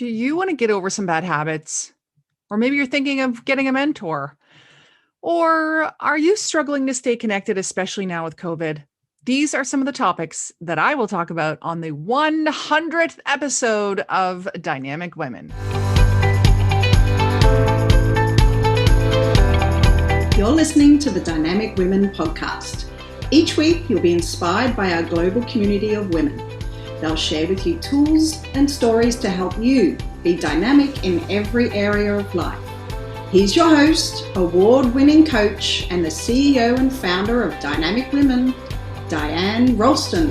Do you want to get over some bad habits? Or maybe you're thinking of getting a mentor? Or are you struggling to stay connected, especially now with COVID? These are some of the topics that I will talk about on the 100th episode of Dynamic Women. You're listening to the Dynamic Women podcast. Each week, you'll be inspired by our global community of women. They'll share with you tools and stories to help you be dynamic in every area of life. Here's your host, award-winning coach, and the CEO and founder of Dynamic Women, Diane Rolston.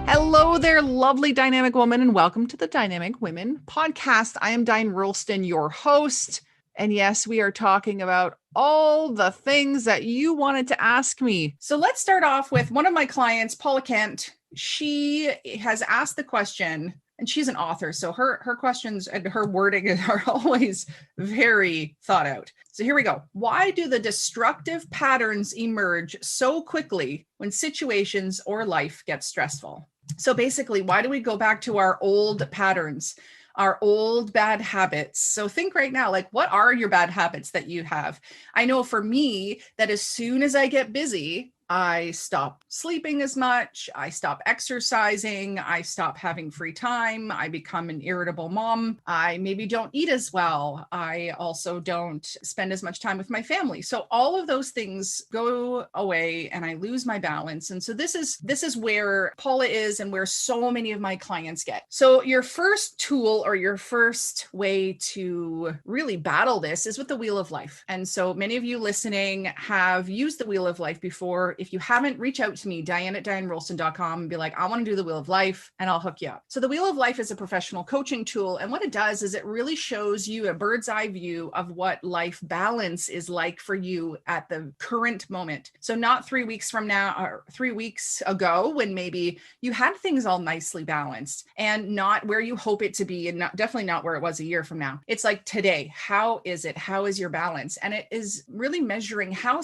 Hello there, lovely dynamic woman, and welcome to the Dynamic Women podcast. I am Diane Rolston, your host. And yes, we are talking about all the things that you wanted to ask me. So let's start off with one of my clients, Paula Kent. She has asked the question, and she's an author, so her questions and her wording are always very thought out. So here we go. Why do the destructive patterns emerge so quickly when situations or life gets stressful? So basically, why do we go back to our old patterns? Our old bad habits. So think right now, like, what are your bad habits that you have? I know for me that as soon as I get busy, I stop sleeping as much. I stop exercising. I stop having free time. I become an irritable mom. I maybe don't eat as well. I also don't spend as much time with my family. So all of those things go away and I lose my balance. And so this is where Paula is and where so many of my clients get. So your first tool or your first way to really battle this is with the Wheel of Life. And so many of you listening have used the Wheel of Life before. If you haven't, reach out to me, Diane@DianeRolston.com, and be like, I want to do the Wheel of Life, and I'll hook you up. So the Wheel of Life is a professional coaching tool. And what it does is it really shows you a bird's eye view of what life balance is like for you at the current moment. So not 3 weeks from now or 3 weeks ago, when maybe you had things all nicely balanced, and not where you hope it to be, and definitely not where it was a year from now. It's like today. How is it? How is your balance? And it is really measuring how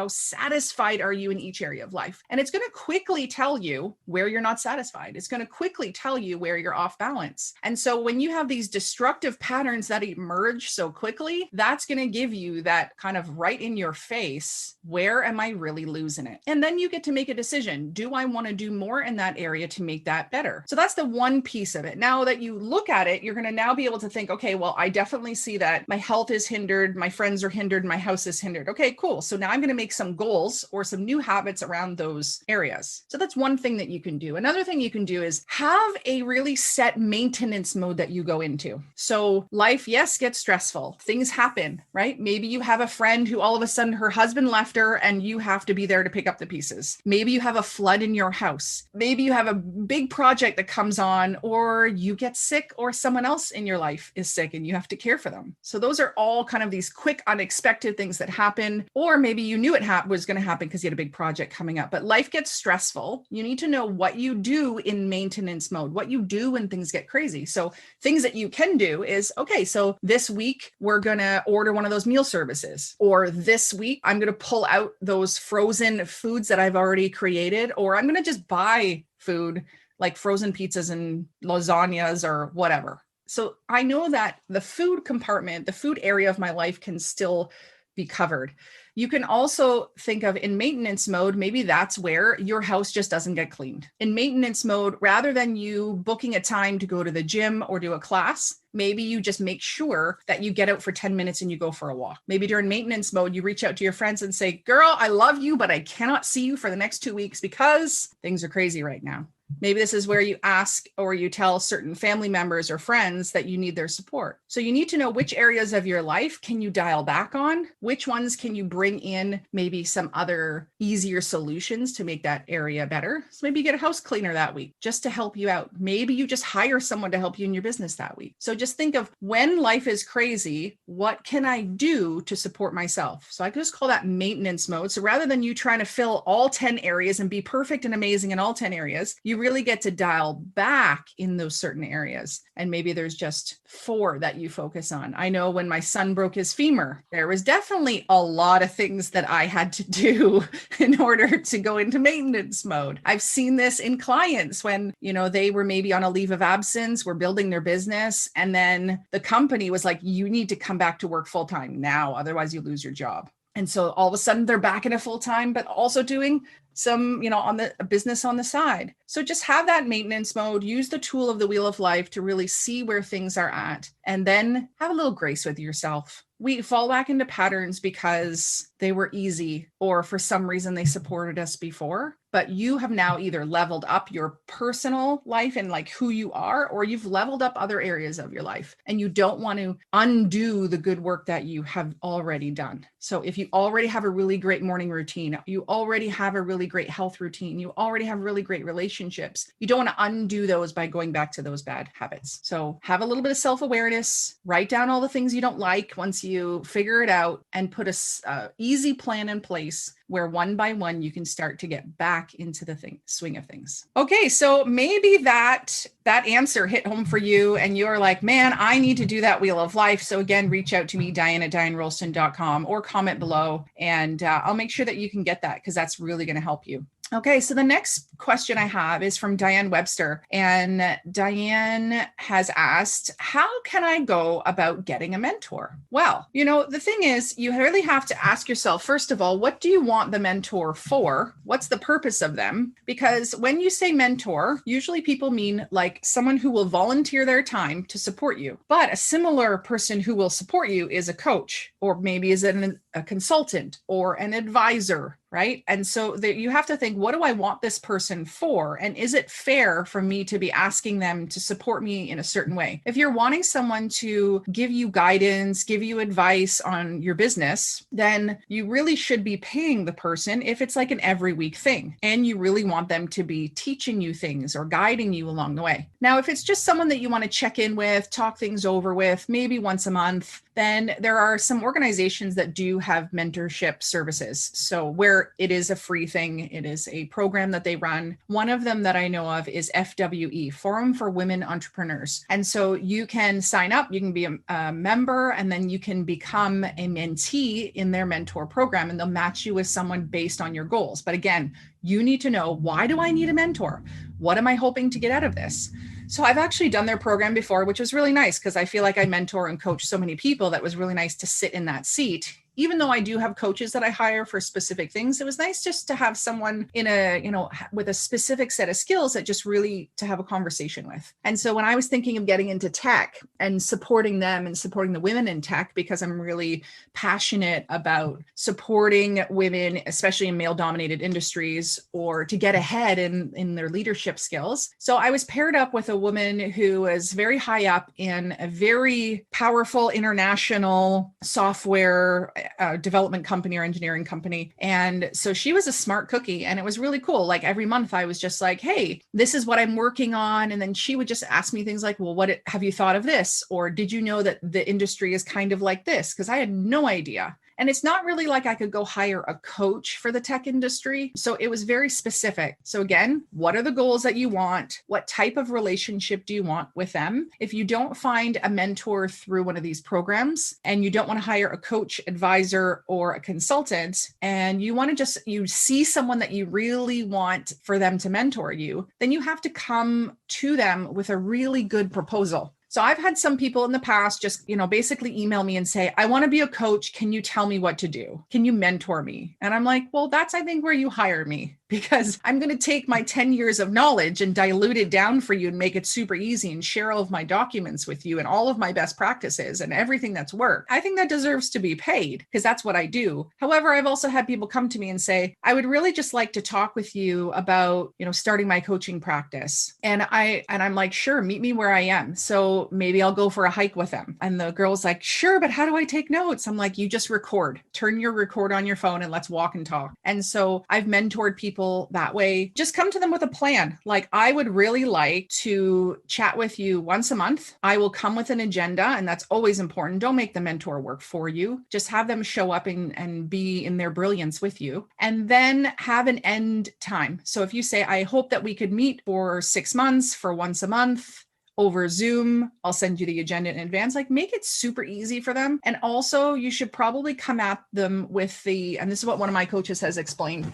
satisfied are you in each area of life. And it's going to quickly tell you where you're not satisfied. It's going to quickly tell you where you're off balance. And so when you have these destructive patterns that emerge so quickly, that's going to give you that kind of right in your face, where am I really losing it? And then you get to make a decision. Do I want to do more in that area to make that better? So that's the one piece of it. Now that you look at it, you're going to now be able to think, okay, well, I definitely see that my health is hindered, my friends are hindered, my house is hindered. Okay, cool. So now I'm going to make some goals or some new habits around those areas. So that's one thing that you can do. Another thing you can do is have a really set maintenance mode that you go into. So life, yes, gets stressful. Things happen, right? Maybe you have a friend who all of a sudden her husband left her and you have to be there to pick up the pieces. Maybe you have a flood in your house. Maybe you have a big project that comes on, or you get sick, or someone else in your life is sick and you have to care for them. So those are all kind of these quick, unexpected things that happen. Or maybe you knew it was going to happen because you had a big project coming up, but life gets stressful. You need to know what you do in maintenance mode, what you do when things get crazy. So things that you can do is, okay, so this week we're going to order one of those meal services, or this week I'm going to pull out those frozen foods that I've already created, or I'm going to just buy food like frozen pizzas and lasagnas or whatever. So I know that the food compartment, the food area of my life can still be covered. You can also think of in maintenance mode, maybe that's where your house just doesn't get cleaned. In maintenance mode, rather than you booking a time to go to the gym or do a class, maybe you just make sure that you get out for 10 minutes and you go for a walk. Maybe during maintenance mode, you reach out to your friends and say, girl, I love you, but I cannot see you for the next 2 weeks because things are crazy right now. Maybe this is where you ask or you tell certain family members or friends that you need their support. So you need to know which areas of your life can you dial back on, which ones can you bring in maybe some other easier solutions to make that area better. So maybe you get a house cleaner that week just to help you out. Maybe you just hire someone to help you in your business that week. So just think of when life is crazy, what can I do to support myself? So I could just call that maintenance mode. So rather than you trying to fill all 10 areas and be perfect and amazing in all 10 areas, you you really get to dial back in those certain areas. And maybe there's just 4 that you focus on. I know when my son broke his femur, there was definitely a lot of things that I had to do in order to go into maintenance mode. I've seen this in clients when, they were maybe on a leave of absence, were building their business, and then the company was like, you need to come back to work full time now, otherwise you lose your job. And so all of a sudden they're back in a full time, but also doing some, on the business on the side. So just have that maintenance mode, use the tool of the wheel of life to really see where things are at, and then have a little grace with yourself. We fall back into patterns because they were easy or for some reason they supported us before, but you have now either leveled up your personal life and like who you are, or you've leveled up other areas of your life and you don't want to undo the good work that you have already done. So if you already have a really great morning routine, you already have a really great health routine, you already have really great relationships, you don't want to undo those by going back to those bad habits. So have a little bit of self-awareness, write down all the things you don't like once you figure it out, and put a easy plan in place where one by one you can start to get back into the swing of things. Okay, so maybe that answer hit home for you and you're like, man, I need to do that wheel of life. So again, reach out to me, Diane at DianeRolston.com, or comment below, and I'll make sure that you can get that because that's really going to help you. Okay, so the next question I have is from Diane Webster. And Diane has asked, how can I go about getting a mentor? Well, the thing is, you really have to ask yourself, first of all, what do you want the mentor for? What's the purpose of them? Because when you say mentor, usually people mean like someone who will volunteer their time to support you. But a similar person who will support you is a coach, or maybe is a consultant or an advisor, right? And so you have to think, what do I want this person for? And is it fair for me to be asking them to support me in a certain way? If you're wanting someone to give you guidance, give you advice on your business, then you really should be paying the person if it's like an every week thing. And you really want them to be teaching you things or guiding you along the way. Now, if it's just someone that you want to check in with, talk things over with, maybe once a month, then there are some organizations that do have mentorship services. So where it is a free thing, it is a program that they run. One of them that I know of is FWE, Forum for Women Entrepreneurs. And so you can sign up, you can be a member, and then you can become a mentee in their mentor program, and they'll match you with someone based on your goals. But again, you need to know, why do I need a mentor? What am I hoping to get out of this? So I've actually done their program before, which was really nice because I feel like I mentor and coach so many people that was really nice to sit in that seat. Even though I do have coaches that I hire for specific things, it was nice just to have someone with a specific set of skills that just really to have a conversation with. And so when I was thinking of getting into tech and supporting them and supporting the women in tech, because I'm really passionate about supporting women, especially in male dominated industries, or to get ahead in their leadership skills. So I was paired up with a woman who was very high up in a very powerful international software development company or engineering company. And so she was a smart cookie, and it was really cool. Like every month I was just like, hey, this is what I'm working on. And then she would just ask me things like, well, what have you thought of this? Or did you know that the industry is kind of like this? Because I had no idea. And it's not really like I could go hire a coach for the tech industry. So it was very specific. So again, what are the goals that you want? What type of relationship do you want with them? If you don't find a mentor through one of these programs, and you don't want to hire a coach, advisor, or a consultant, and you want to you see someone that you really want for them to mentor you, then you have to come to them with a really good proposal. So I've had some people in the past just, basically email me and say, I want to be a coach. Can you tell me what to do? Can you mentor me? And I'm like, well, that's, I think, where you hire me, because I'm going to take my 10 years of knowledge and dilute it down for you and make it super easy and share all of my documents with you and all of my best practices and everything that's worked. I think that deserves to be paid because that's what I do. However, I've also had people come to me and say, I would really just like to talk with you about, starting my coaching practice. And I'm like, sure, meet me where I am. So so maybe I'll go for a hike with them. And the girl's like, sure, but how do I take notes? I'm like, you just record, turn your record on your phone and let's walk and talk. And so I've mentored people that way. Just come to them with a plan. Like, I would really like to chat with you once a month. I will come with an agenda, and that's always important. Don't make the mentor work for you. Just have them show up and be in their brilliance with you, and then have an end time. So if you say, I hope that we could meet for 6 months for once a month over Zoom, I'll send you the agenda in advance. Like, make it super easy for them. And also, you should probably come at them with and this is what one of my coaches has explained.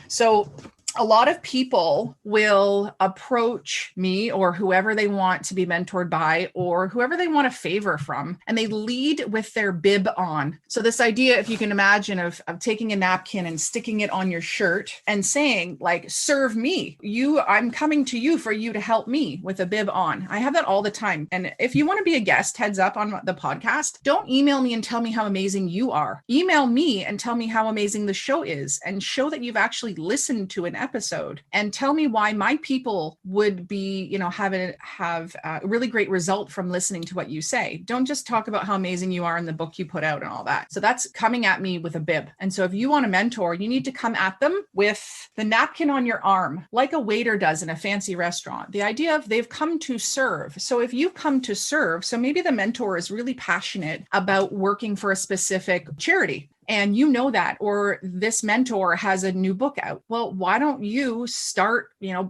So a lot of people will approach me or whoever they want to be mentored by or whoever they want a favor from, and they lead with their bib on. So this idea, if you can imagine, of taking a napkin and sticking it on your shirt and saying, like, serve me. I'm coming to you for you to help me, with a bib on. I have that all the time. And if you want to be a guest, heads up, on the podcast, don't email me and tell me how amazing you are. Email me and tell me how amazing the show is, and show that you've actually listened to an episode, and tell me why my people would be, have a really great result from listening to what you say. Don't just talk about how amazing you are in the book you put out and all that. So that's coming at me with a bib. And so if you want to mentor, you need to come at them with the napkin on your arm, like a waiter does in a fancy restaurant. The idea of they've come to serve. So if you've come to serve, so maybe the mentor is really passionate about working for a specific charity, and you know that, or this mentor has a new book out. Well, why don't you start,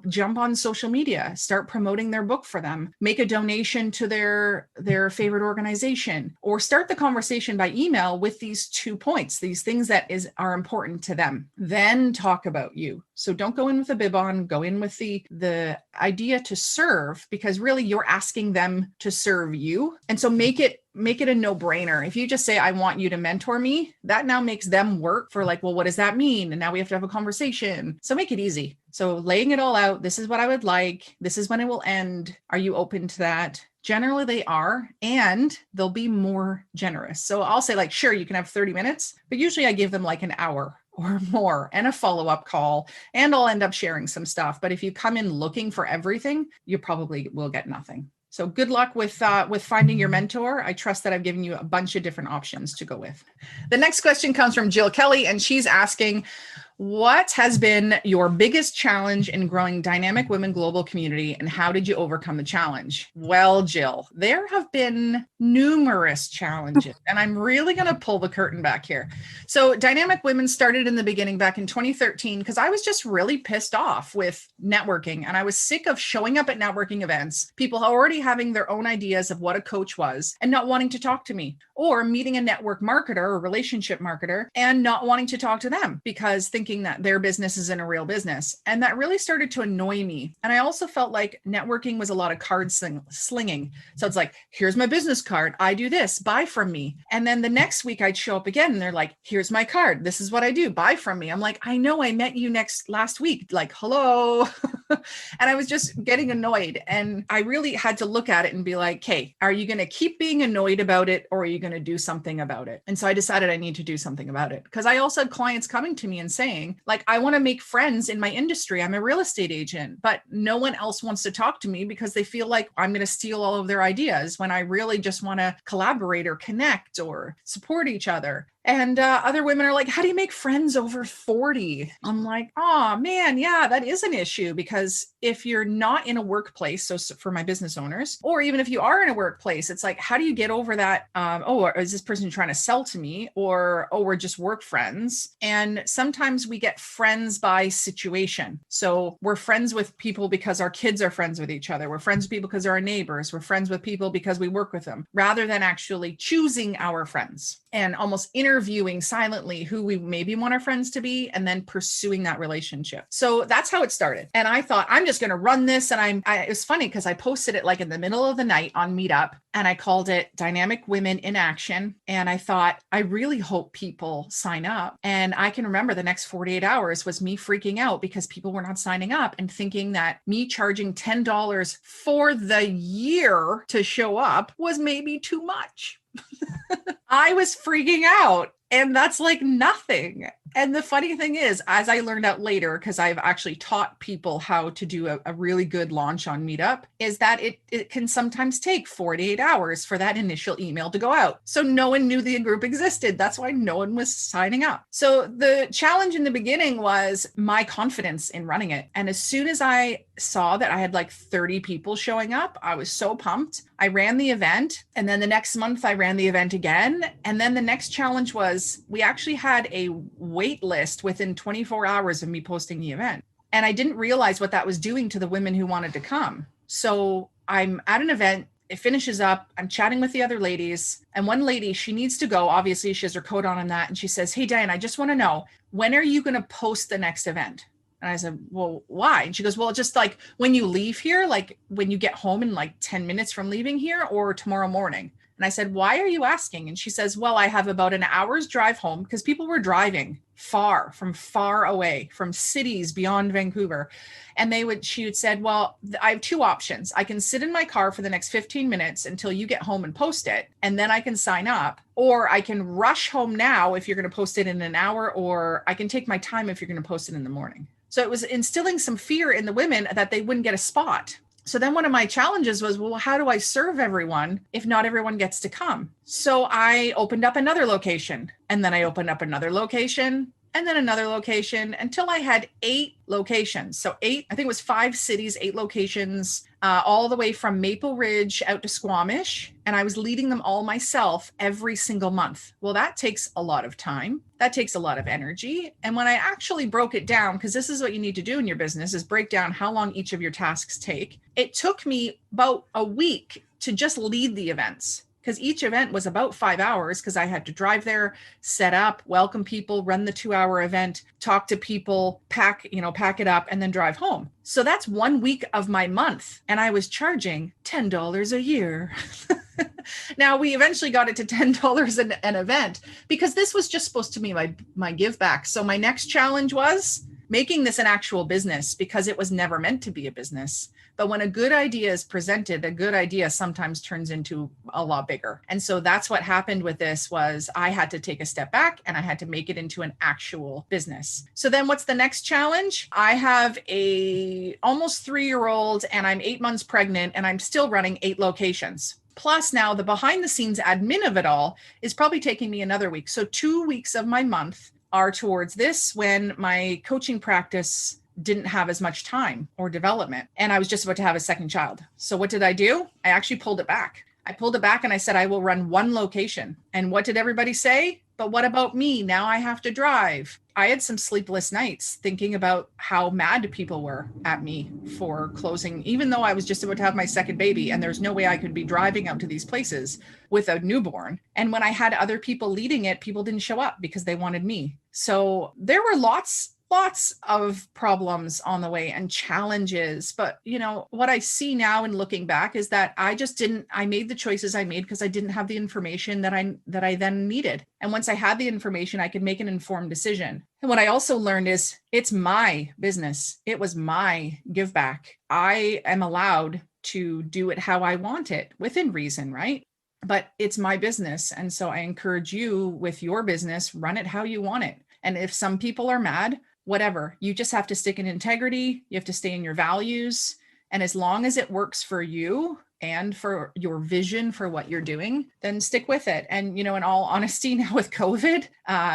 jump on social media, start promoting their book for them, make a donation to their favorite organization, or start the conversation by email with these 2 points, these things that are important to them. Then talk about you. So don't go in with a bib on, go in with the idea to serve, because really you're asking them to serve you. And so make it a no-brainer. If you just say, I want you to mentor me, that now makes them work for, like, well, what does that mean? And now we have to have a conversation. So make it easy. So laying it all out, this is what I would like. This is when it will end. Are you open to that? Generally they are, and they'll be more generous. So I'll say, like, sure, you can have 30 minutes, but usually I give them like an hour or more and a follow-up call, and I'll end up sharing some stuff. But if you come in looking for everything, you probably will get nothing. So good luck with finding your mentor. I trust that I've given you a bunch of different options to go with. The next question comes from Jill Kelly, and she's asking, what has been your biggest challenge in growing Dynamic Women Global Community, and how did you overcome the challenge? Well, Jill, there have been numerous challenges, and I'm really going to pull the curtain back here. So Dynamic Women started in the beginning back in 2013 because I was just really pissed off with networking, and I was sick of showing up at networking events, people already having their own ideas of what a coach was and not wanting to talk to me, or meeting a network marketer or relationship marketer and not wanting to talk to them because thinking that their business isn't a real business. And that really started to annoy me. And I also felt like networking was a lot of card slinging. So it's like, here's my business card. I do this, buy from me. And then the next week I'd show up again and they're like, here's my card. This is what I do. Buy from me. I'm like, I know I met you last week. Like, hello. And I was just getting annoyed. And I really had to look at it and be like, hey, are you going to keep being annoyed about it, or are you going to do something about it? And so I decided I need to do something about it, because I also had clients coming to me and saying, like, I want to make friends in my industry. I'm a real estate agent, but no one else wants to talk to me because they feel like I'm going to steal all of their ideas, when I really just want to collaborate or connect or support each other. And other women are like, how do you make friends over 40? I'm like, oh man, yeah, that is an issue, because if you're not in a workplace, so for my business owners, or even if you are in a workplace, it's like, how do you get over that? Is this person trying to sell to me? Or, we're just work friends. And sometimes we get friends by situation. So we're friends with people because our kids are friends with each other. We're friends with people because they're our neighbors. We're friends with people because we work with them, rather than actually choosing our friends and almost interviewing silently who we maybe want our friends to be, and then pursuing that relationship. So that's how it started. And I thought, I'm just going to run this. And it was funny because I posted it like in the middle of the night on Meetup, and I called it Dynamic Women in Action. And I thought, I really hope people sign up. And I can remember the next 48 hours was me freaking out because people were not signing up, and thinking that me charging $10 for the year to show up was maybe too much. I was freaking out. And that's like nothing. And the funny thing is, as I learned out later, because I've actually taught people how to do a really good launch on Meetup, is that it can sometimes take 48 hours for that initial email to go out. So no one knew the group existed. That's why no one was signing up. So the challenge in the beginning was my confidence in running it. And as soon as I saw that I had like 30 people showing up, I was so pumped. I ran the event, and then the next month I ran the event again. And then the next challenge was we actually had a wait list within 24 hours of me posting the event. And I didn't realize what that was doing to the women who wanted to come. So I'm at an event, it finishes up, I'm chatting with the other ladies, and one lady, she needs to go. Obviously, she has her coat on that. And she says, "Hey, Diane, I just want to know, when are you going to post the next event?" And I said, "Well, why?" And she goes, "Well, just like when you leave here, like when you get home in like 10 minutes from leaving here, or tomorrow morning." And I said, "Why are you asking?" And she says, "Well, I have about an hour's drive home," because people were driving far away from cities beyond Vancouver. And she had said, "Well, I have two options. I can sit in my car for the next 15 minutes until you get home and post it, and then I can sign up, or I can rush home now if you're going to post it in an hour, or I can take my time if you're going to post it in the morning." So it was instilling some fear in the women that they wouldn't get a spot. So then one of my challenges was, well, how do I serve everyone if not everyone gets to come? So I opened up another location, and then I opened up another location, and then another location, until I had 8 locations. So 8, I think it was 5 cities, 8 locations, all the way from Maple Ridge out to Squamish. And I was leading them all myself every single month. Well, that takes a lot of time. That takes a lot of energy. And when I actually broke it down, because this is what you need to do in your business, is break down how long each of your tasks take. It took me about a week to just lead the events, because each event was about 5 hours, because I had to drive there, set up, welcome people, run the 2-hour event, talk to people, pack it up, and then drive home. So that's 1 week of my month. And I was charging $10 a year. Now, we eventually got it to $10 an event, because this was just supposed to be my give back. So my next challenge was making this an actual business, because it was never meant to be a business. But when a good idea is presented, a good idea sometimes turns into a lot bigger. And so that's what happened with this. Was I had to take a step back, and I had to make it into an actual business. So then what's the next challenge? I have a almost 3-year-old, and I'm 8 months pregnant, and I'm still running 8 locations. Plus now the behind the scenes admin of it all is probably taking me another week. So 2 weeks of my month are towards this, when my coaching practice didn't have as much time or development, and I was just about to have a second child. So what did I do? I actually pulled it back. I pulled it back and I said, I will run 1 location. And what did everybody say? But what about me? Now I have to drive. I had some sleepless nights thinking about how mad people were at me for closing, even though I was just about to have my second baby, and there's no way I could be driving out to these places with a newborn. And when I had other people leading it, people didn't show up because they wanted me. So there were lots of problems on the way and challenges. But, what I see now in looking back is that I made the choices I made because I didn't have the information that I then needed. And once I had the information, I could make an informed decision. And what I also learned is it's my business. It was my give back. I am allowed to do it how I want it, within reason, right? But it's my business. And so I encourage you with your business, run it how you want it. And if some people are mad, whatever, you just have to stick in integrity. You have to stay in your values. And as long as it works for you and for your vision for what you're doing, then stick with it. And, in all honesty, now with COVID,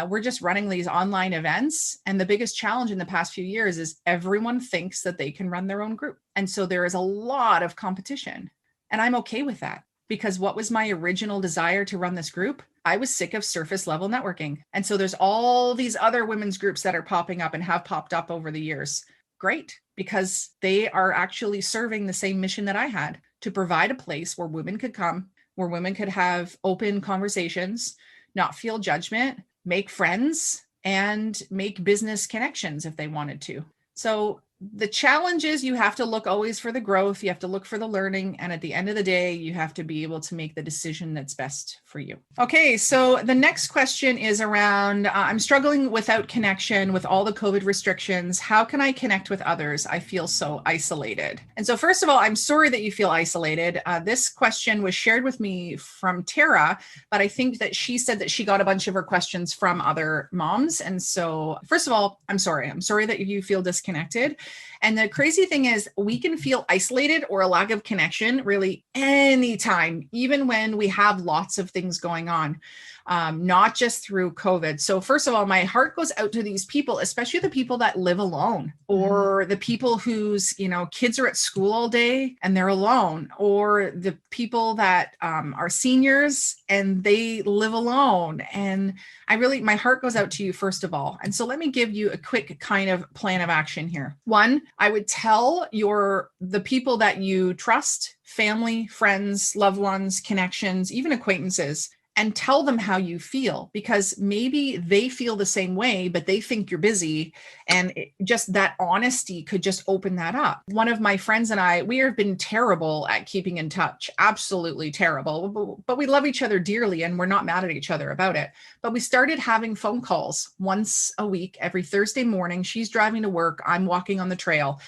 we're just running these online events. And the biggest challenge in the past few years is everyone thinks that they can run their own group. And so there is a lot of competition. And I'm okay with that, because what was my original desire to run this group? I was sick of surface level networking. And so there's all these other women's groups that are popping up and have popped up over the years. Great, because they are actually serving the same mission that I had, to provide a place where women could come, where women could have open conversations, not feel judgment, make friends, and make business connections if they wanted to. So the challenge is you have to look always for the growth. You have to look for the learning. And at the end of the day, you have to be able to make the decision that's best for you. Okay, so the next question is around, I'm struggling without connection with all the COVID restrictions. How can I connect with others? I feel so isolated. And so first of all, I'm sorry that you feel isolated. This question was shared with me from Tara, but I think that she said that she got a bunch of her questions from other moms. And so first of all, I'm sorry. I'm sorry that you feel disconnected. And the crazy thing is we can feel isolated or a lack of connection really anytime, even when we have lots of things going on, not just through COVID. So first of all, my heart goes out to these people, especially the people that live alone, or the people whose, kids are at school all day and they're alone, or the people that are seniors and they live alone. And my heart goes out to you, first of all. And so let me give you a quick kind of plan of action here. One, I would tell the people that you trust, family, friends, loved ones, connections, even acquaintances, and tell them how you feel, because maybe they feel the same way, but they think you're busy. And just that honesty could just open that up. One of my friends and I, we have been terrible at keeping in touch, absolutely terrible, but we love each other dearly and we're not mad at each other about it. But we started having phone calls once a week, every Thursday morning. She's driving to work, I'm walking on the trail,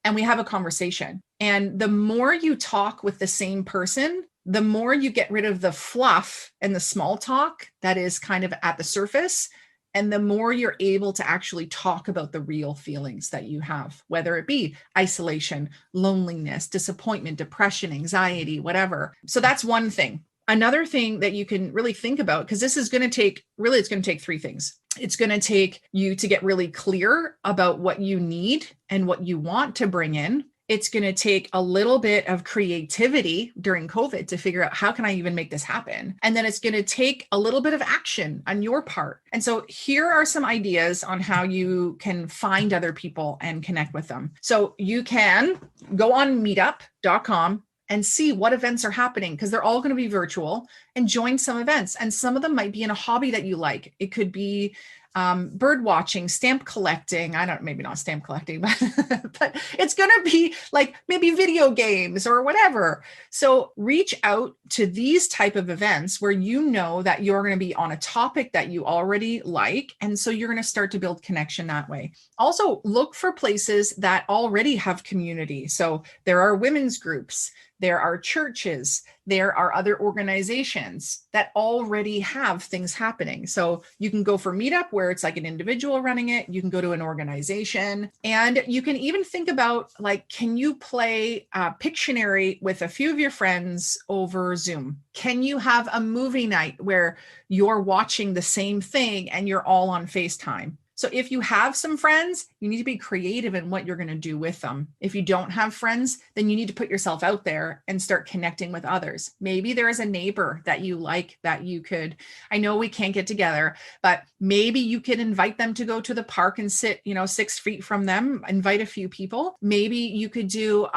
and we have a conversation. And the more you talk with the same person, the more you get rid of the fluff and the small talk that is kind of at the surface, and the more you're able to actually talk about the real feelings that you have, whether it be isolation, loneliness, disappointment, depression, anxiety, whatever. So that's one thing. Another thing that you can really think about, because this is going to take, it's going to take three things. It's going to take you to get really clear about what you need and what you want to bring in. It's going to take a little bit of creativity during COVID to figure out how can I even make this happen? And then it's going to take a little bit of action on your part. And so here are some ideas on how you can find other people and connect with them. So you can go on meetup.com and see what events are happening, because they're all going to be virtual, and join some events. And some of them might be in a hobby that you like. It could be bird watching, stamp collecting. Maybe not stamp collecting, but it's going to be like maybe video games or whatever. So reach out to these type of events where you know that you're going to be on a topic that you already like. And so you're going to start to build connection that way. Also, look for places that already have community. So there are women's groups, there are churches, there are other organizations that already have things happening. So you can go for Meetup where it's like an individual running it. You can go to an organization, and you can even think about, like, can you play Pictionary with a few of your friends over Zoom? Can you have a movie night where you're watching the same thing and you're all on FaceTime? So if you have some friends, you need to be creative in what you're going to do with them. If you don't have friends, then you need to put yourself out there and start connecting with others. Maybe there is a neighbor that you like that you could, I know we can't get together, but maybe you could invite them to go to the park and sit, 6 feet from them, invite a few people. Maybe you could do,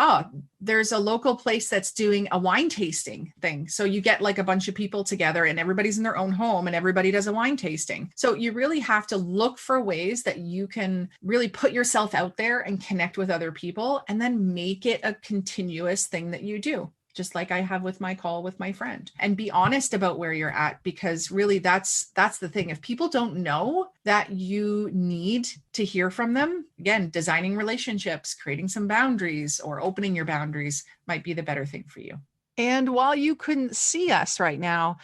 there's a local place that's doing a wine tasting thing. So you get like a bunch of people together and everybody's in their own home and everybody does a wine tasting. So you really have to look for ways that you can really put yourself out there and connect with other people, and then make it a continuous thing that you do, just like I have with my call with my friend. And be honest about where you're at, because really that's the thing. If people don't know that you need to hear from them, again, designing relationships, creating some boundaries, or opening your boundaries might be the better thing for you. And while you couldn't see us right now,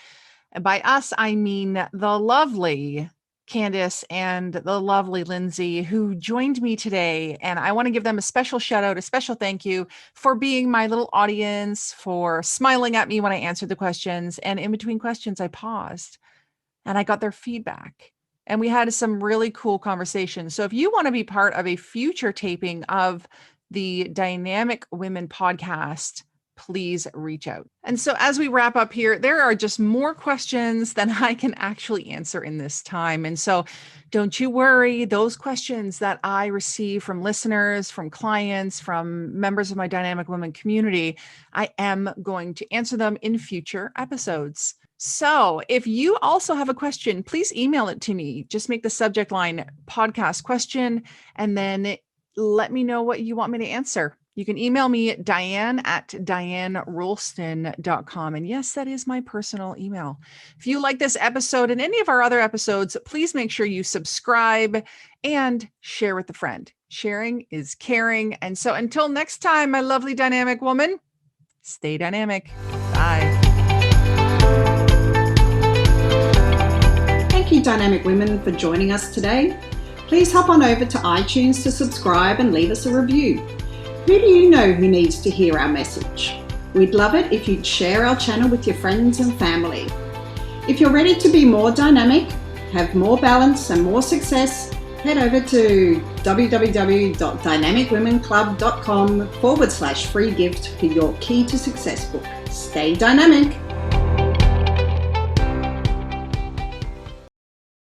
and by us, I mean the lovely Candace and the lovely Lindsay, who joined me today. And I want to give them a special shout out, a special thank you for being my little audience, for smiling at me when I answered the questions. And in between questions, I paused and I got their feedback. And we had some really cool conversations. So if you want to be part of a future taping of the Dynamic Women podcast, please reach out. And so as we wrap up here, there are just more questions than I can actually answer in this time. And so don't you worry, those questions that I receive from listeners, from clients, from members of my Dynamic Women community, I am going to answer them in future episodes. So if you also have a question, please email it to me. Just make the subject line podcast question, and then let me know what you want me to answer. You can email me at diane@dianerolston.com. And yes, that is my personal email. If you like this episode and any of our other episodes, please make sure you subscribe and share with a friend. Sharing is caring. And so until next time, my lovely dynamic woman, stay dynamic. Bye. Thank you, Dynamic Women, for joining us today. Please hop on over to iTunes to subscribe and leave us a review. Who do you know who needs to hear our message? We'd love it if you'd share our channel with your friends and family. If you're ready to be more dynamic, have more balance and more success, head over to www.dynamicwomenclub.com/free gift for your Key to Success book. Stay dynamic.